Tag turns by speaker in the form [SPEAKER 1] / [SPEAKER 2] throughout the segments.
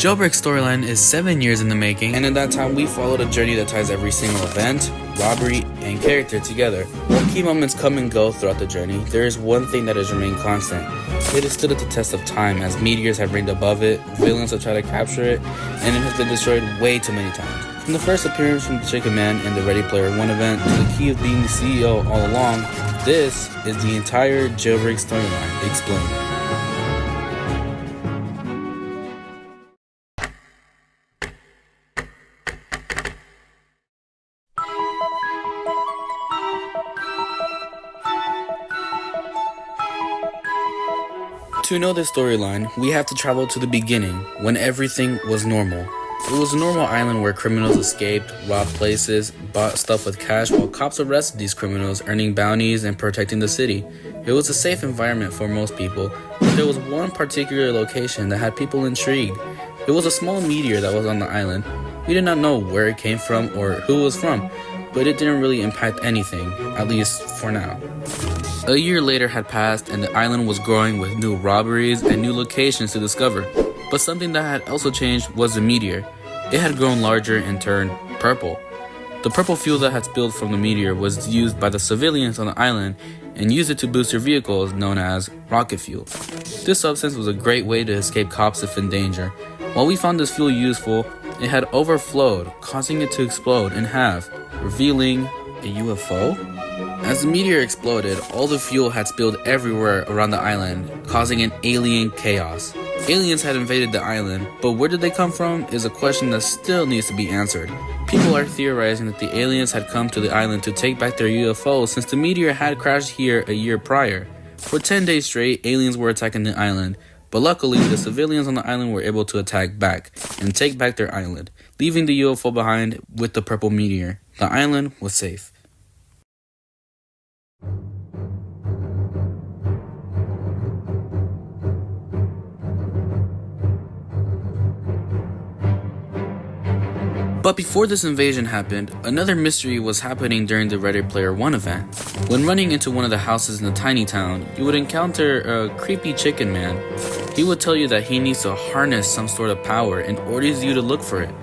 [SPEAKER 1] Jailbreak storyline is 7 years in the making, and in that time we followed a journey that ties every single event, robbery, and character together. While key moments come and go throughout the journey, there is one thing that has remained constant. It has stood at the test of time as meteors have reigned above it, villains have tried to capture it, and it has been destroyed way too many times. From the first appearance from the Chicken Man in the Ready Player 1 event to the key of being the CEO all along, this is the entire Jailbreak storyline explained. To know this storyline, we have to travel to the beginning, when everything was normal. It was a normal island where criminals escaped, robbed places, bought stuff with cash while cops arrested these criminals, earning bounties and protecting the city. It was a safe environment for most people, but there was one particular location that had people intrigued. It was a small meteor that was on the island. We did not know where it came from or who it was from, but it didn't really impact anything, at least for now. A year later had passed and the island was growing with new robberies and new locations to discover. But something that had also changed was the meteor. It had grown larger and turned purple. The purple fuel that had spilled from the meteor was used by the civilians on the island and used it to boost their vehicles, known as rocket fuel. This substance was a great way to escape cops if in danger. While we found this fuel useful, it had overflowed, causing it to explode in half, revealing a UFO? As the meteor exploded, all the fuel had spilled everywhere around the island, causing an alien chaos. Aliens had invaded the island, but where did they come from is a question that still needs to be answered. People are theorizing that the aliens had come to the island to take back their UFO since the meteor had crashed here a year prior. For 10 days straight, aliens were attacking the island, but luckily the civilians on the island were able to attack back and take back their island, leaving the UFO behind with the purple meteor. The island was safe. But before this invasion happened, another mystery was happening during the Ready Player 1 event. When running into one of the houses in the tiny town, you would encounter a creepy chicken man. He would tell you that he needs to harness some sort of power and orders you to look for it.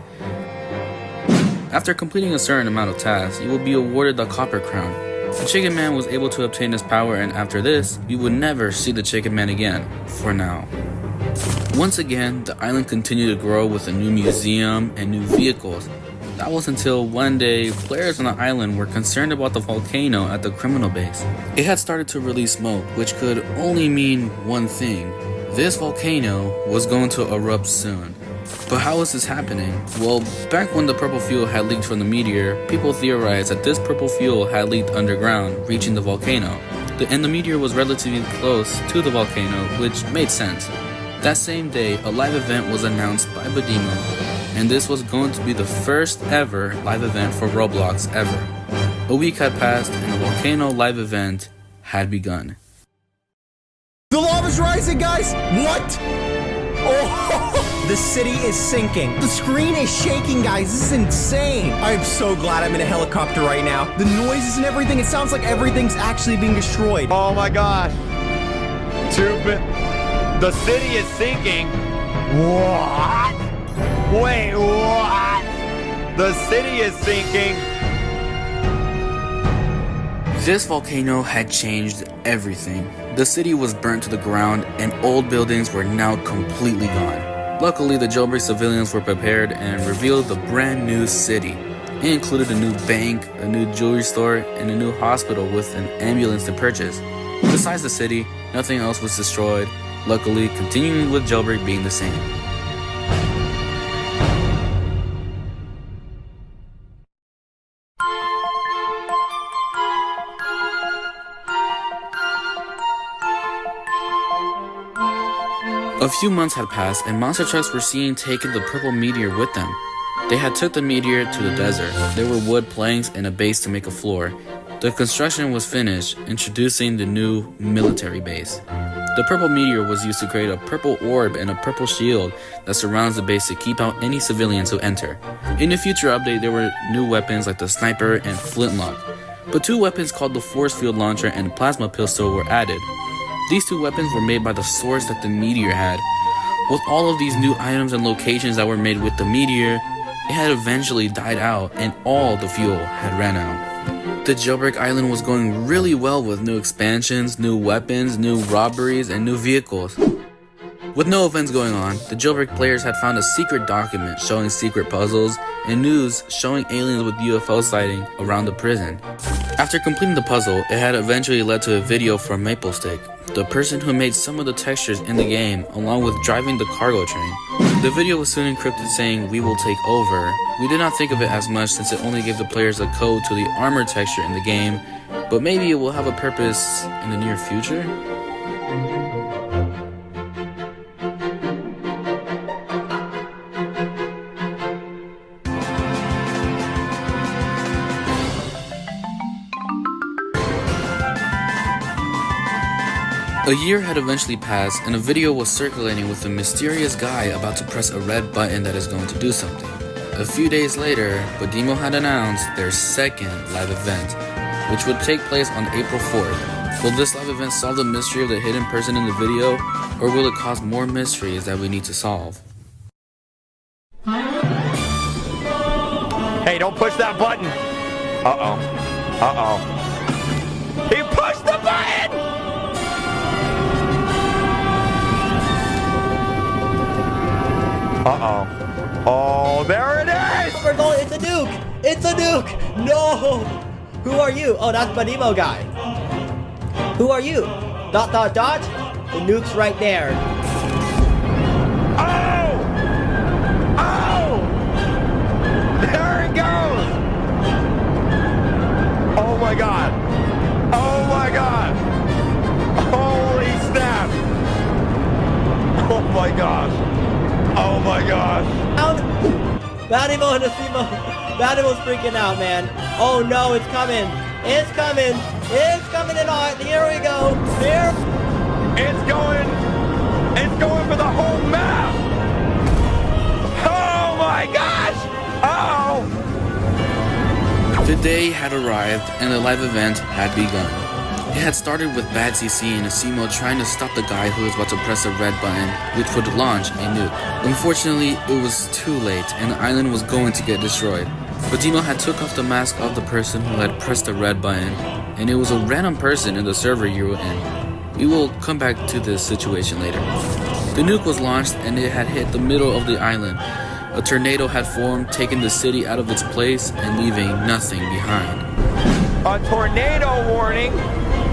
[SPEAKER 1] After completing a certain amount of tasks, you will be awarded the Copper Crown. The Chicken Man was able to obtain this power, and after this, you would never see the Chicken Man again, for now. Once again, the island continued to grow with a new museum and new vehicles. That was until one day, players on the island were concerned about the volcano at the criminal base. It had started to release smoke, which could only mean one thing. This volcano was going to erupt soon. But how was this happening? Well, back when the purple fuel had leaked from the meteor, people theorized that this purple fuel had leaked underground, reaching the volcano. And the meteor was relatively close to the volcano, which made sense. That same day, a live event was announced by Badimo, and this was going to be the first ever live event for Roblox ever. A week had passed and the volcano live event had begun.
[SPEAKER 2] The lava's rising, guys! What? Oh, the city is sinking. The screen is shaking, guys. This is insane. I'm so glad I'm in a helicopter right now. The noises and everything, it sounds like everything's actually being destroyed.
[SPEAKER 3] Oh my gosh. The city is sinking. What? Wait, what? The city is sinking.
[SPEAKER 1] This volcano had changed everything. The city was burnt to the ground and old buildings were now completely gone. Luckily, the Jailbreak civilians were prepared and revealed the brand new city. It included a new bank, a new jewelry store, and a new hospital with an ambulance to purchase. Besides the city, nothing else was destroyed. Luckily, continuing with Jailbreak being the same. A few months had passed and monster trucks were seen taking the purple meteor with them. They had took the meteor to the desert. There were wood planks and a base to make a floor. The construction was finished, introducing the new military base. The purple meteor was used to create a purple orb and a purple shield that surrounds the base to keep out any civilians who enter. In the future update, there were new weapons like the sniper and flintlock, but two weapons called the force field launcher and plasma pistol were added. These two weapons were made by the source that the meteor had. With all of these new items and locations that were made with the Meteor, it had eventually died out and all the fuel had ran out. The Jailbreak Island was going really well with new expansions, new weapons, new robberies, and new vehicles. With no events going on, the Jailbreak players had found a secret document showing secret puzzles and news showing aliens with UFO sighting around the prison. After completing the puzzle, it had eventually led to a video from Maplestick, the person who made some of the textures in the game along with driving the cargo train. The video was soon encrypted saying, "We will take over." We did not think of it as much since it only gave the players a code to the armor texture in the game, but maybe it will have a purpose in the near future? A year had eventually passed and a video was circulating with a mysterious guy about to press a red button that is going to do something. A few days later, Podimo had announced their second live event, which would take place on April 4th. Will this live event solve the mystery of the hidden person in the video, or will it cause more mysteries that we need to solve?
[SPEAKER 3] Hey, don't push that button. Uh-oh. Uh-oh. He pushed the button! Uh-oh. Oh, there it is!
[SPEAKER 4] It's a nuke! It's a nuke! No! Who are you? Oh, that's Podimo guy. Who are you? Dot, dot, dot? The nuke's right there.
[SPEAKER 3] Oh! Oh! There it goes! Oh my god! Oh my god! Holy snap! Oh my gosh! Oh my gosh!
[SPEAKER 4] Podimo and Asimo. Podimo's freaking out, man. Oh no, it's coming. It's coming. It's coming in on. Here we go. Here.
[SPEAKER 3] It's going for the whole map! Oh my gosh! Oh!
[SPEAKER 1] The day had arrived and the live event had begun. It had started with Bad CC and Asimo trying to stop the guy who was about to press a red button, which would launch a nuke. Unfortunately, it was too late and the island was going to get destroyed. Podimo had took off the mask of the person who had pressed the red button, and it was a random person in the server you were in. We will come back to this situation later. The nuke was launched and it had hit the middle of the island. A tornado had formed, taking the city out of its place and leaving nothing behind.
[SPEAKER 3] A tornado warning?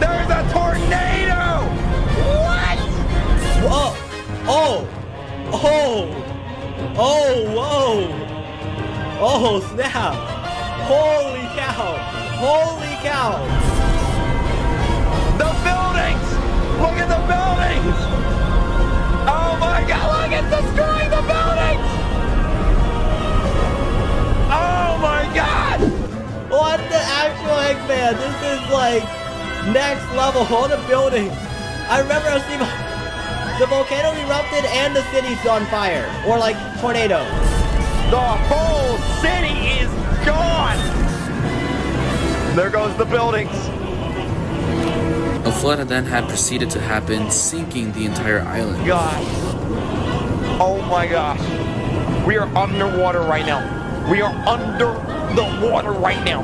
[SPEAKER 3] There's a tornado! What?
[SPEAKER 4] Whoa. Oh. Oh. Oh, whoa. Oh, snap. Holy cow. Holy cow.
[SPEAKER 3] The buildings! Look at the buildings! Oh my god, look, it's destroying the buildings! Oh my god!
[SPEAKER 4] What the actual heck, man? This is like next level. All the buildings. I remember the volcano erupted and the city's on fire. Or like tornado.
[SPEAKER 3] The whole city is gone! There goes the buildings.
[SPEAKER 1] A flood then had proceeded to happen, sinking the entire island.
[SPEAKER 3] Gosh. Oh my gosh. We are underwater right now. We are under the water right now.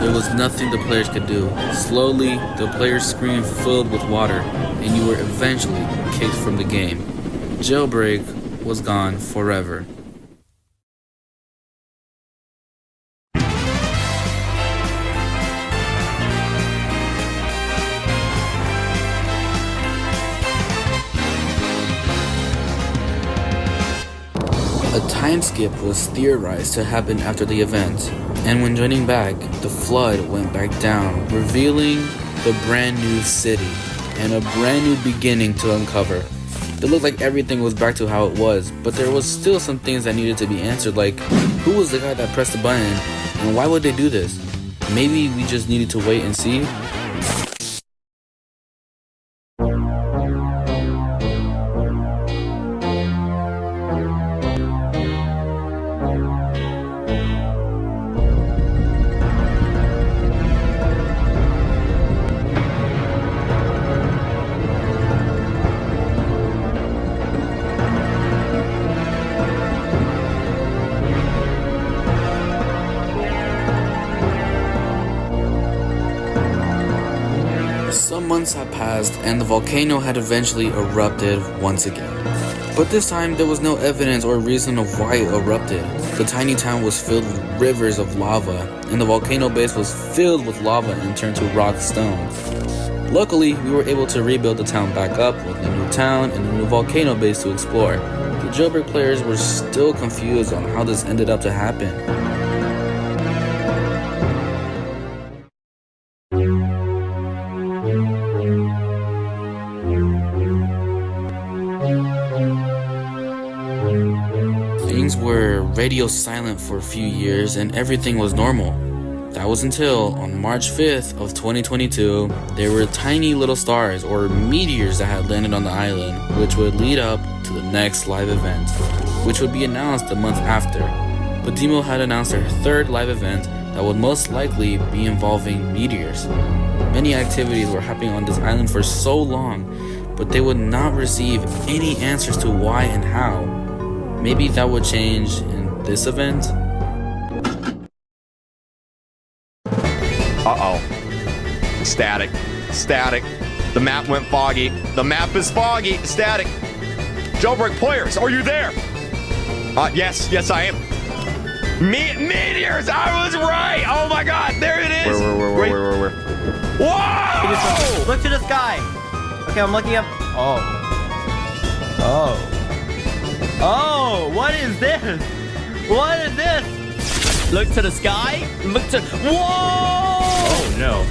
[SPEAKER 1] There was nothing the players could do. Slowly, the players' screen filled with water, and you were eventually kicked from the game. Jailbreak was gone forever. A time skip was theorized to happen after the event, and when joining back, the flood went back down, revealing the brand new city and a brand new beginning to uncover. It looked like everything was back to how it was, but there was still some things that needed to be answered, like who was the guy that pressed the button and why would they do this? Maybe we just needed to wait and see. months had passed and the volcano had eventually erupted once again. But this time there was no evidence or reason of why it erupted. The tiny town was filled with rivers of lava, and the volcano base was filled with lava and turned to rock stone. Luckily, we were able to rebuild the town back up with a new town and a new volcano base to explore. The Jailbreak players were still confused on how this ended up to happen. Things were radio silent for a few years and everything was normal. That was until on March 5th of 2022, there were tiny little stars or meteors that had landed on the island, which would lead up to the next live event, which would be announced a month after. Badimo had announced their third live event that would most likely be involving meteors. Many activities were happening on this island for so long, but they would not receive any answers to why and how. Maybe that would change in this event?
[SPEAKER 3] Uh-oh. Static. Static. The map went foggy. The map is foggy. Static. Jailbreak players, are you there? Yes, I am. Meteors! I was right! Oh my god, there it is! Where? Whoa!
[SPEAKER 4] Look to the sky. Okay, I'm looking up. Oh, what is this? What is this? Look to the sky. Look to. Whoa!
[SPEAKER 5] Oh no.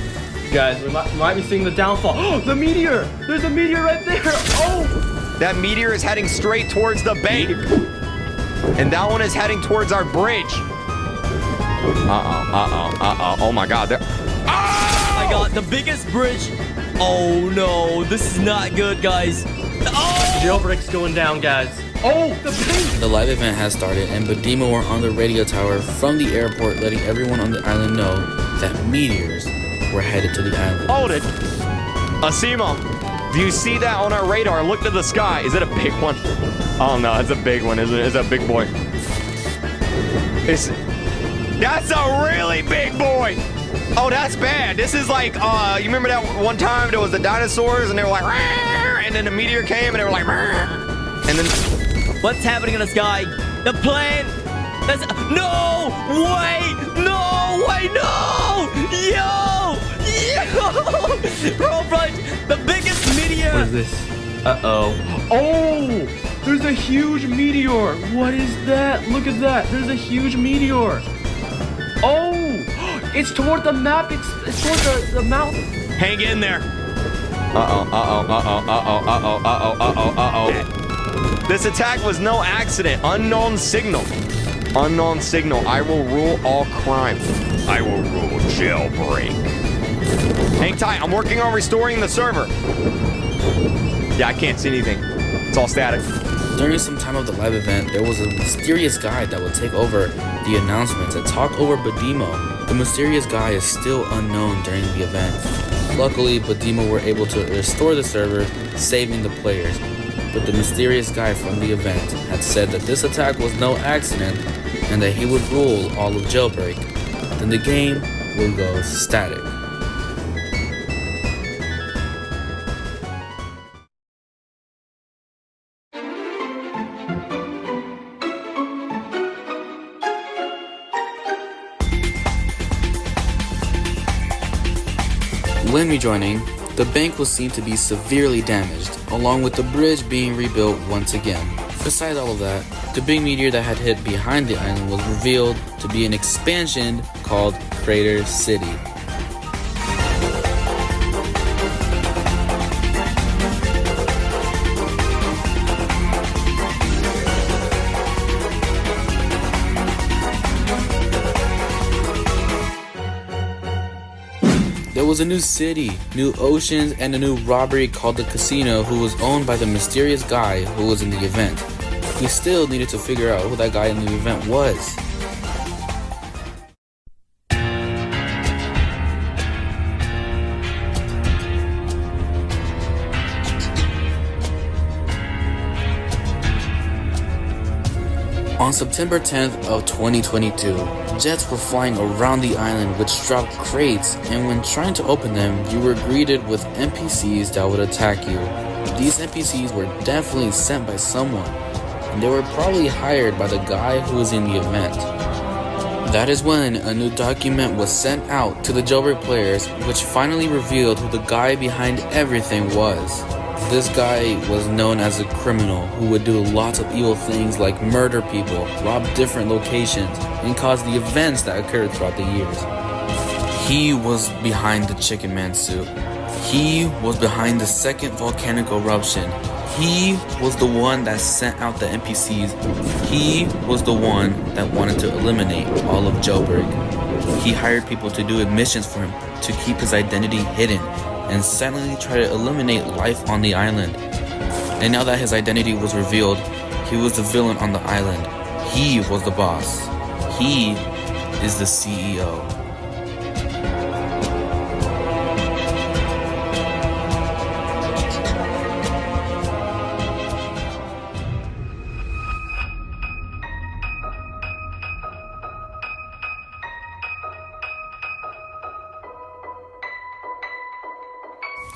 [SPEAKER 5] Guys, we might be seeing the downfall. Oh, the meteor! There's a meteor right there! Oh!
[SPEAKER 3] That meteor is heading straight towards the bank. And that one is heading towards our bridge. Oh my god. Oh
[SPEAKER 4] my god, the biggest bridge. Oh no, this is not good, guys. Oh!
[SPEAKER 5] Jailbreak's going down, guys. Oh, the bank!
[SPEAKER 1] The live event has started and Badimo were on the radio tower from the airport letting everyone on the island know that meteors were headed to the island.
[SPEAKER 3] Hold it. Asimo, do you see that on our radar? Look to the sky. Is it a big one? Oh no, it's a big one, isn't it? It's a big boy. That's a really big boy. Oh, that's bad. This is like, you remember that one time there was the dinosaurs and they were like, "Rrr," and then the meteor came and they were like, "Rrr," and then...
[SPEAKER 4] What's happening in the sky? The plane! That's... No! Wait! No! Wait, no! Yo! Roblox, the biggest meteor!
[SPEAKER 5] What is this? Uh-oh. Oh! There's a huge meteor! What is that? Look at that! There's a huge meteor! Oh! It's toward the map! It's toward the mountain!
[SPEAKER 3] Hang in there! This attack was no accident. Unknown signal. Unknown signal. I will rule all crime. I will rule Jailbreak. Hang tight. I'm working on restoring the server. Yeah, I can't see anything. It's all static.
[SPEAKER 1] During some time of the live event, there was a mysterious guy that would take over the announcements and talk over Badimo. The mysterious guy is still unknown during the event. Luckily, Badimo were able to restore the server, saving the players. But the mysterious guy from the event had said that this attack was no accident and that he would rule all of Jailbreak. Then the game will go static. When rejoining, the bank was seen to be severely damaged, along with the bridge being rebuilt once again. Besides all of that, the big meteor that had hit behind the island was revealed to be an expansion called Crater City. There was a new city, new oceans, and a new robbery called the Casino, who was owned by the mysterious guy who was in the event. We still needed to figure out who that guy in the event was. On September 10th of 2022, jets were flying around the island which dropped crates, and when trying to open them, you were greeted with NPCs that would attack you. These NPCs were definitely sent by someone, and they were probably hired by the guy who was in the event. That is when a new document was sent out to the Jailbreak players, which finally revealed who the guy behind everything was. This guy was known as a criminal who would do lots of evil things like murder people, rob different locations, and cause the events that occurred throughout the years. He was behind the Chicken Man suit. He was behind the second volcanic eruption. He was the one that sent out the NPCs. He was the one that wanted to eliminate all of Jailbreak. He hired people to do missions for him to keep his identity hidden and silently try to eliminate life on the island. And now that his identity was revealed, he was the villain on the island. He was the boss. He is the CEO.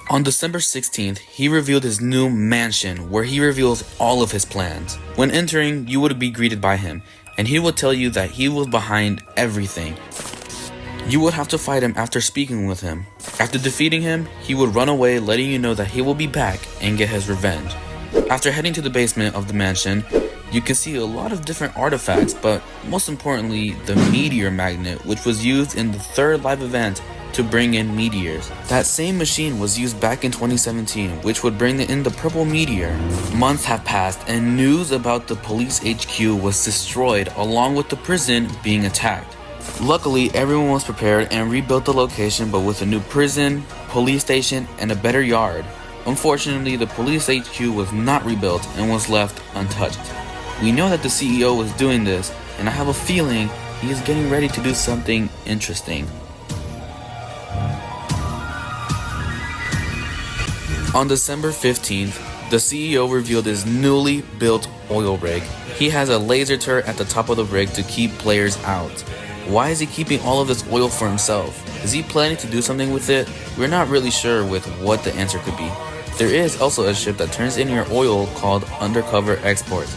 [SPEAKER 1] On December 16th, he revealed his new mansion, where he reveals all of his plans. When entering, you would be greeted by him, and he would tell you that he was behind everything. You would have to fight him after speaking with him. After defeating him, he would run away, letting you know that he will be back and get his revenge. After heading to the basement of the mansion, you can see a lot of different artifacts, but most importantly, the Meteor magnet, which was used in the third live event to bring in meteors. That same machine was used back in 2017, which would bring in the purple meteor. Months have passed and news about the police HQ was destroyed along with the prison being attacked. Luckily, everyone was prepared and rebuilt the location, but with a new prison, police station, and a better yard. Unfortunately, the police HQ was not rebuilt and was left untouched. We know that the CEO was doing this, and I have a feeling he is getting ready to do something interesting. On December 15th, the CEO revealed his newly built oil rig. He has a laser turret at the top of the rig to keep players out. Why is he keeping all of this oil for himself? Is he planning to do something with it? We're not really sure with what the answer could be. There is also a ship that turns in your oil called Undercover Exports,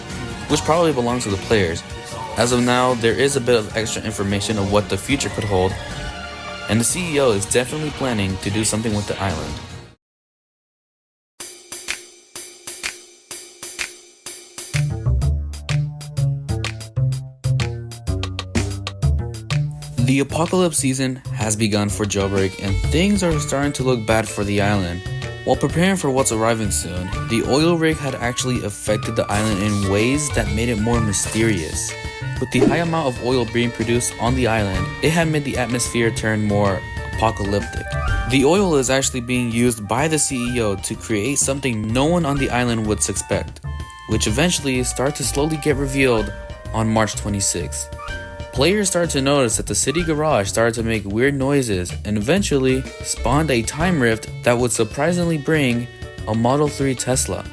[SPEAKER 1] which probably belongs to the players. As of now, there is a bit of extra information of what the future could hold, and the CEO is definitely planning to do something with the island. The apocalypse season has begun for Jailbreak, and things are starting to look bad for the island. While preparing for what's arriving soon, the oil rig had actually affected the island in ways that made it more mysterious. With the high amount of oil being produced on the island, it had made the atmosphere turn more apocalyptic. The oil is actually being used by the CEO to create something no one on the island would suspect, which eventually started to slowly get revealed on March 26th. Players started to notice that the city garage started to make weird noises and eventually spawned a time rift that would surprisingly bring a Model 3 Tesla.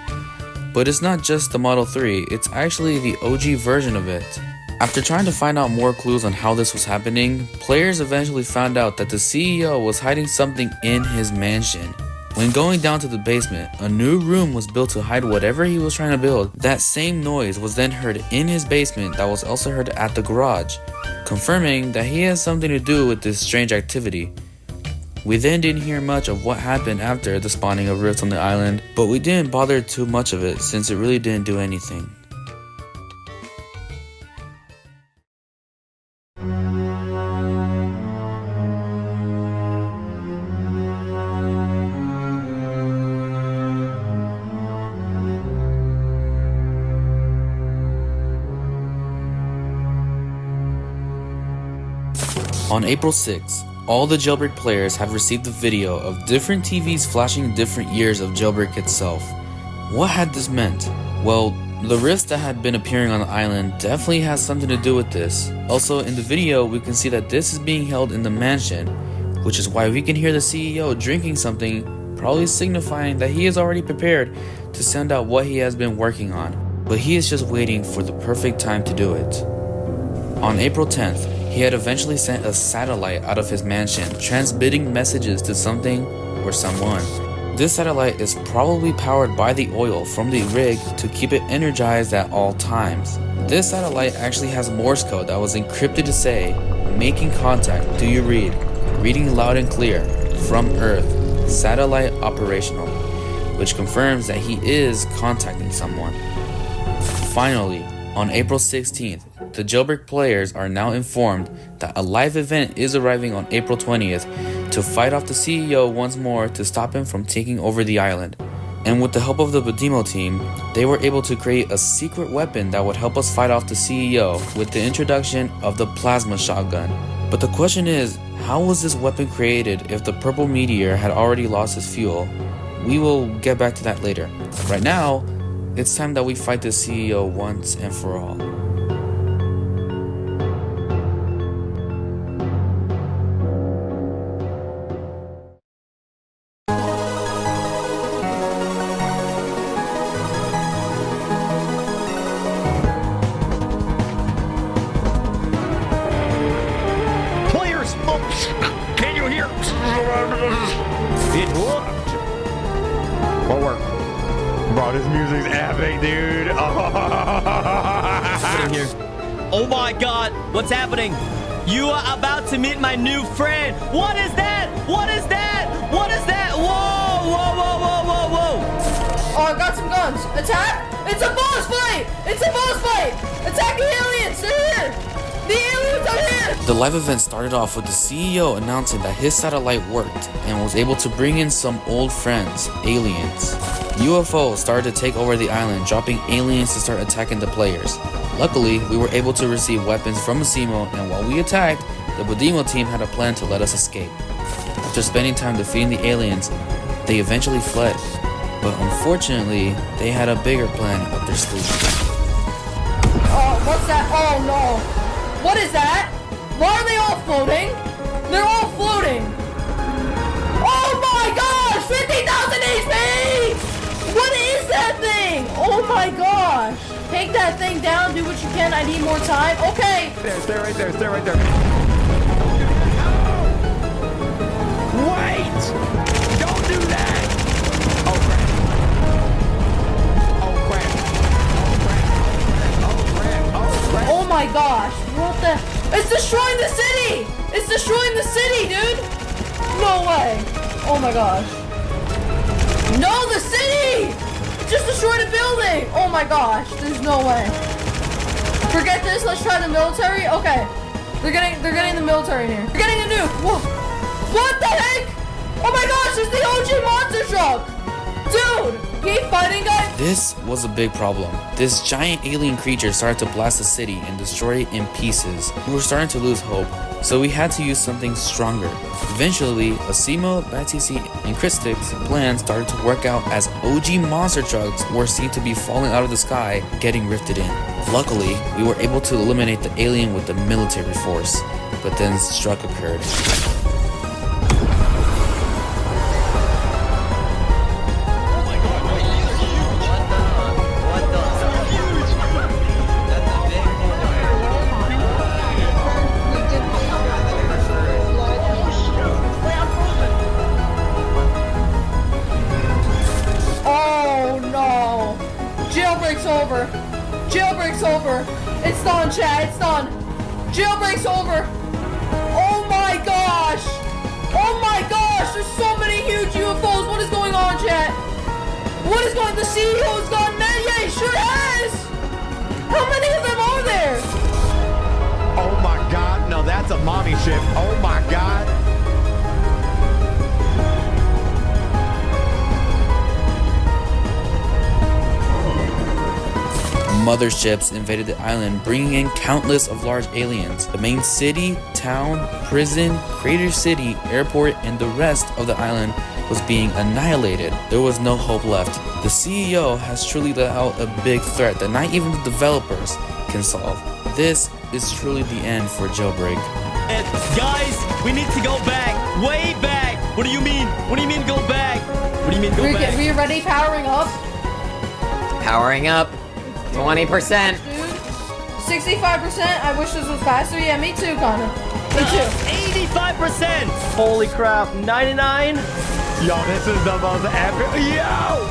[SPEAKER 1] But it's not just the Model 3, it's actually the OG version of it. After trying to find out more clues on how this was happening, players eventually found out that the CEO was hiding something in his mansion. When going down to the basement, a new room was built to hide whatever he was trying to build. That same noise was then heard in his basement that was also heard at the garage, confirming that he has something to do with this strange activity. We then didn't hear much of what happened after the spawning of rifts on the island, but we didn't bother too much of it since it really didn't do anything. On April 6th, all the Jailbreak players have received the video of different TVs flashing different years of Jailbreak itself. What had this meant? Well, the rifts that had been appearing on the island definitely has something to do with this. Also, in the video, we can see that this is being held in the mansion, which is why we can hear the CEO drinking something, probably signifying that he is already prepared to send out what he has been working on. but he is just waiting for the perfect time to do it. On April 10th, he had eventually sent a satellite out of his mansion, transmitting messages to something or someone. This satellite is probably powered by the oil from the rig to keep it energized at all times. This satellite actually has Morse code that was encrypted to say, "Making contact, do you read? Reading loud and clear, from Earth, satellite operational," which confirms that he is contacting someone. Finally, on April 16th, the Jailbreak players are now informed that a live event is arriving on April 20th to fight off the CEO once more to stop him from taking over the island. And with the help of the Budimo team, they were able to create a secret weapon that would help us fight off the CEO with the introduction of the plasma shotgun. But the question is, how was this weapon created if the purple meteor had already lost its fuel? We will get back to that later. Right now, it's time that we fight the CEO once and for all.
[SPEAKER 3] Players, can you hear? It worked. What worked? Bro, this music's epic, dude.
[SPEAKER 6] Oh my god, what's happening? You are about to meet my new friend. What is that? What is that? What is that? Whoa, whoa, whoa, whoa, whoa, whoa.
[SPEAKER 7] Oh, I got some guns. Attack! It's a boss fight! It's a boss fight! Attack the aliens! They're here! The aliens are here!
[SPEAKER 1] The live event started off with the CEO announcing that his satellite worked and was able to bring in some old friends, aliens. UFOs started to take over the island, dropping aliens to start attacking the players. Luckily, we were able to receive weapons from Asimo, and while we attacked, the Budimo team had a plan to let us escape. After spending time defeating the aliens, they eventually fled. But unfortunately, they had a bigger plan up their sleeve.
[SPEAKER 7] Oh, what's that? Oh no! What is that? Why are they all floating? They're all floating! Oh my gosh! 50,000 HP! What is that thing? Oh my gosh! Take that thing down, do what you can. I need more time. Okay!
[SPEAKER 3] Stay right there, stay right there. Wait! Don't do that! Oh crap. Oh crap. Oh crap. Oh crap.
[SPEAKER 7] Oh my gosh! What the? It's destroying the city! It's destroying the city, dude! No way! Oh my gosh! No, the city! Just destroyed a building! Oh my gosh! There's no way. Forget this. Let's try the military. Okay, they're getting the military here. They're getting a nuke. Whoa! What the heck? Oh my gosh! It's the OG monster truck! Dude, keep fighting, guys.
[SPEAKER 1] This was a big problem. This giant alien creature started to blast the city and destroy it in pieces. We were starting to lose hope, so we had to use something stronger. Eventually, Asimo, Batisi, and Christic's plan started to work out as OG monster trucks were seen to be falling out of the sky, getting rifted in. Luckily, we were able to eliminate the alien with the military force, but then struck occurred.
[SPEAKER 7] Jailbreak's over. Jailbreak's over. It's done, chat. It's done. Jailbreak's over. Oh my gosh. Oh my gosh. There's so many huge UFOs. What is going on, chat? What is going on? The CEO's gone. Man, yeah, he sure has. How many of them are there?
[SPEAKER 3] Oh my god. No, that's a mommy ship. Oh my god.
[SPEAKER 1] Motherships invaded the island, bringing in countless of large aliens. The main city, town, prison, crater city, airport, and the rest of the island was being annihilated. There was no hope left. The CEO has truly let out a big threat that not even the developers can solve. This is truly the end for Jailbreak.
[SPEAKER 6] Guys, we need to go back. Way back. What do you mean? What do you mean go back? What do you mean go back?
[SPEAKER 7] Are you ready? Powering up?
[SPEAKER 6] Powering up.
[SPEAKER 2] 20%.
[SPEAKER 7] Dude, 65%. I wish this was faster. Yeah, me too, Connor. Me too.
[SPEAKER 6] 85%. Holy crap. 99.
[SPEAKER 3] Yo, this is the most epic. Yo!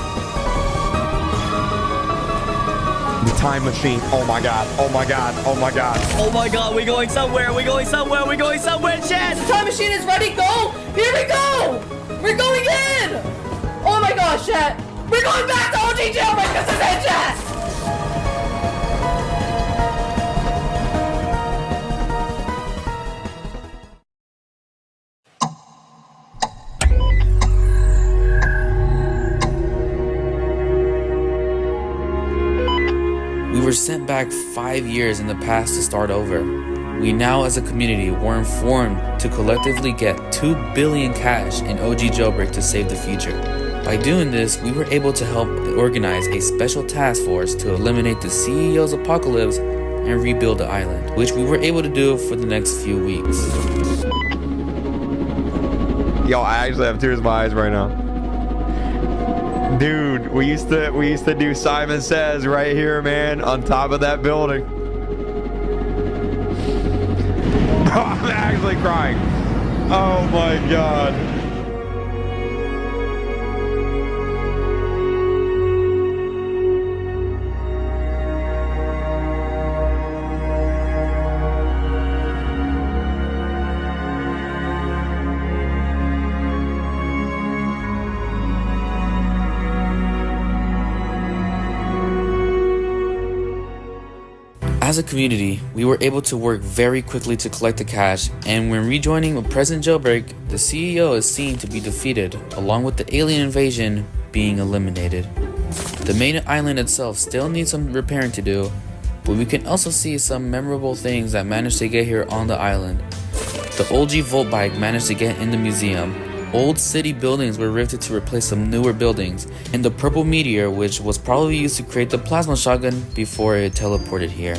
[SPEAKER 3] The time machine. Oh my god. Oh my god. Oh my god.
[SPEAKER 6] Oh my god, we're going somewhere. We're going somewhere. We're going somewhere, chat.
[SPEAKER 7] The time machine is ready. Go. Here we go. We're going in. Oh my gosh, chat. We're going back to OG Jailbreak. This is it, chat.
[SPEAKER 1] We were sent back 5 years in the past to start over. We now as a community were informed to collectively get 2 billion cash in OG Jailbreak to save the future. By doing this, we were able to help organize a special task force to eliminate the CEO's apocalypse and rebuild the island, which we were able to do for the next few weeks.
[SPEAKER 3] Yo, I actually have tears in my eyes right now. Dude, we used to do Simon Says right here, man, on top of that building. I'm actually crying. Oh my god.
[SPEAKER 1] As a community, we were able to work very quickly to collect the cash, and when rejoining a present jailbreak, the CEO is seen to be defeated, along with the alien invasion being eliminated. The main island itself still needs some repairing to do, but we can also see some memorable things that managed to get here on the island. The OG Volt bike managed to get in the museum. Old city buildings were rifted to replace some newer buildings, and the purple meteor, which was probably used to create the plasma shotgun before it teleported here.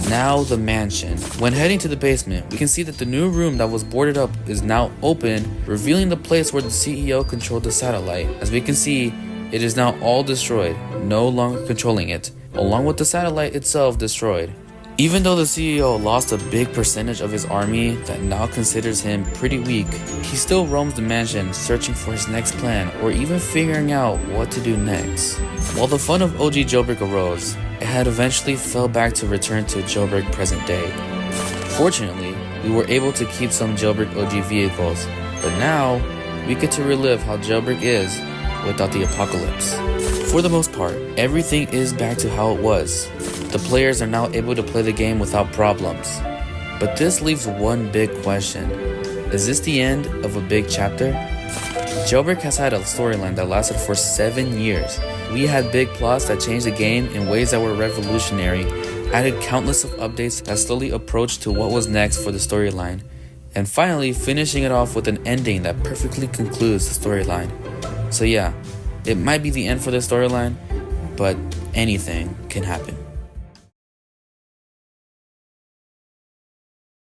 [SPEAKER 1] Now the mansion. When heading to the basement, we can see that the new room that was boarded up is now open, revealing the place where the CEO controlled the satellite. As we can see, it is now all destroyed, no longer controlling it, along with the satellite itself destroyed. Even though the CEO lost a big percentage of his army that now considers him pretty weak, he still roams the mansion searching for his next plan or even figuring out what to do next. While the fun of OG Jailbreak arose, it had eventually fell back to return to Jailbreak present day. Fortunately, we were able to keep some Jailbreak OG vehicles, but now we get to relive how Jailbreak is without the apocalypse. For the most part, everything is back to how it was. The players are now able to play the game without problems. But this leaves one big question. Is this the end of a big chapter? Jailbreak has had a storyline that lasted for 7 years. We had big plots that changed the game in ways that were revolutionary, added countless of updates that slowly approached to what was next for the storyline, and finally finishing it off with an ending that perfectly concludes the storyline. So yeah, it might be the end for the storyline, but anything can happen.